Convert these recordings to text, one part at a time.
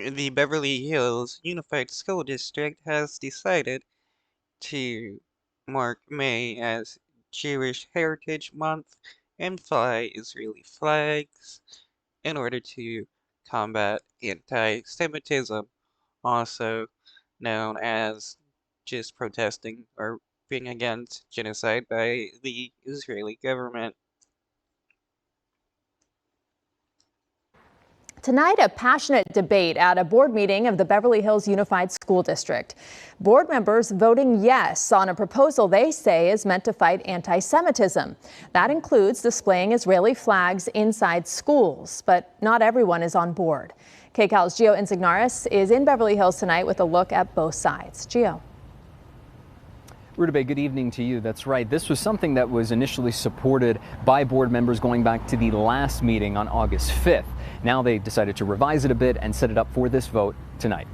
The Beverly Hills Unified School District has decided to mark May as Jewish Heritage Month and fly Israeli flags in order to combat anti-Semitism, also known as just protesting or being against genocide by the Israeli government. Tonight, a passionate debate at a board meeting of the Beverly Hills Unified School District. Board members voting yes on a proposal they say is meant to fight anti-Semitism. That includes displaying Israeli flags inside schools, but not everyone is on board. KCAL's Gio Insignaris is in Beverly Hills tonight with a look at both sides. Gio. Rutabe, good evening to you. That's right. This was something that was initially supported by board members going back to the last meeting on August 5th. Now they decided to revise it a bit and set it up for this vote tonight.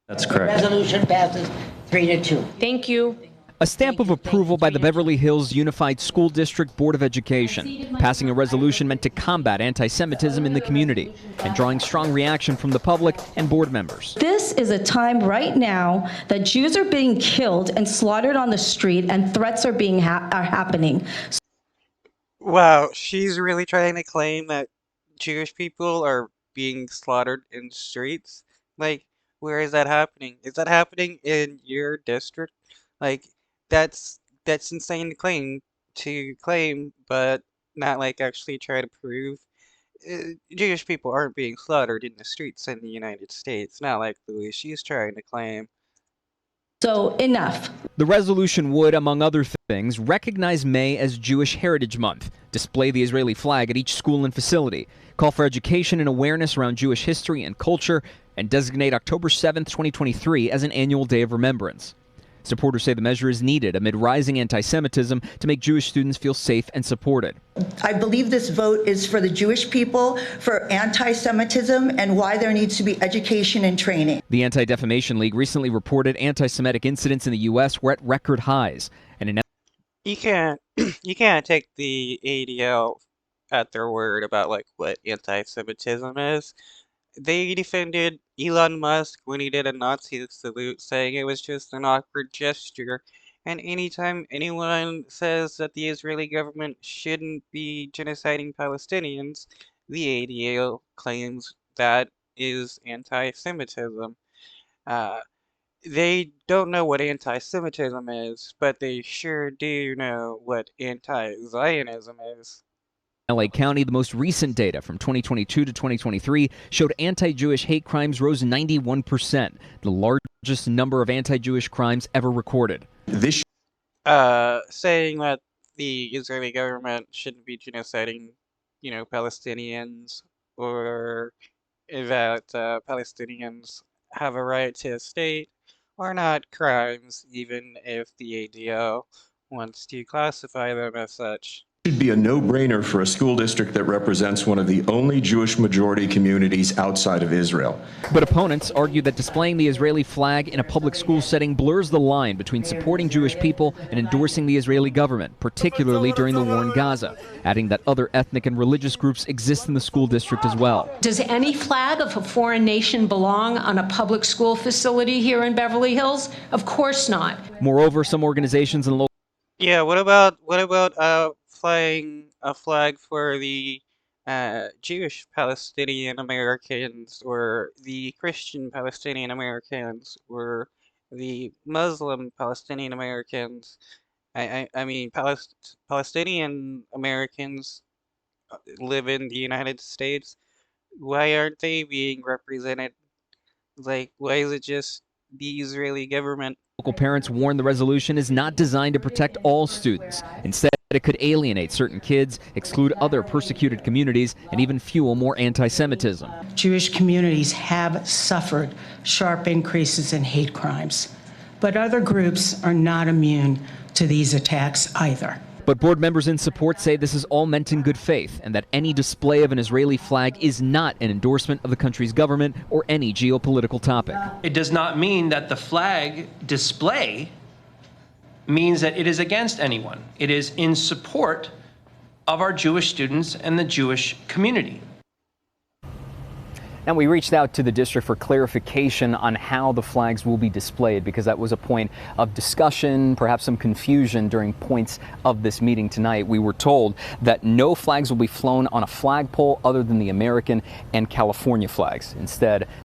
That's correct. The resolution passes 3-2. Thank you. A stamp of approval by the Beverly Hills Unified School District Board of Education, passing a resolution meant to combat anti-Semitism in the community and drawing strong reaction from the public and board members. This is a time right now that Jews are being killed and slaughtered on the street and threats are happening. Wow, she's really trying to claim that Jewish people are being slaughtered in streets? Like, where is that happening? Is that happening in your district? Like, that's insane to claim, but not like actually try to prove. Jewish people aren't being slaughtered in the streets in the United States, not like the way she's trying to claim. So enough. The resolution would, among other things, recognize May as Jewish Heritage Month, display the Israeli flag at each school and facility, call for education and awareness around Jewish history and culture, and designate October 7th, 2023 as an annual day of remembrance. Supporters say the measure is needed amid rising anti-Semitism to make Jewish students feel safe and supported. I believe this vote is for the Jewish people, for anti-Semitism, and why there needs to be education and training. The Anti-Defamation League recently reported anti-Semitic incidents in the U.S. were at record highs. And you can't take the ADL at their word about like what anti-Semitism is. They defended Elon Musk when he did a Nazi salute, saying it was just an awkward gesture. And anytime anyone says that the Israeli government shouldn't be genociding Palestinians, the ADL claims that is anti-Semitism. They don't know what anti-Semitism is, but they sure do know what anti-Zionism is. LA County, the most recent data from 2022 to 2023 showed anti-Jewish hate crimes rose 91%, the largest number of anti-Jewish crimes ever recorded. Saying that the Israeli government shouldn't be genociding, Palestinians, or that Palestinians have a right to a state are not crimes, even if the ADL wants to classify them as such. It should be a no-brainer for a school district that represents one of the only Jewish majority communities outside of Israel. But opponents argue that displaying the Israeli flag in a public school setting blurs the line between supporting Jewish people and endorsing the Israeli government, particularly during the war in Gaza, adding that other ethnic and religious groups exist in the school district as well. Does any flag of a foreign nation belong on a public school facility here in Beverly Hills? Of course not. Moreover, some organizations and local... Yeah, what about flying a flag for the Jewish Palestinian Americans, or the Christian Palestinian Americans, or the Muslim Palestinian Americans? I mean, Palestinian Americans live in the United States. Why aren't they being represented? Like, why is it just the Israeli government? Local parents warn the resolution is not designed to protect all students. Instead, it could alienate certain kids, exclude other persecuted communities, and even fuel more anti-Semitism. Jewish communities have suffered sharp increases in hate crimes, but other groups are not immune to these attacks either. But board members in support say this is all meant in good faith, and that any display of an Israeli flag is not an endorsement of the country's government or any geopolitical topic. It does not mean that the flag display means that it is against anyone. It is in support of our Jewish students and the Jewish community. Now, we reached out to the district for clarification on how the flags will be displayed, because that was a point of discussion, perhaps some confusion during points of this meeting tonight. We were told that no flags will be flown on a flagpole other than the American and California flags. Instead,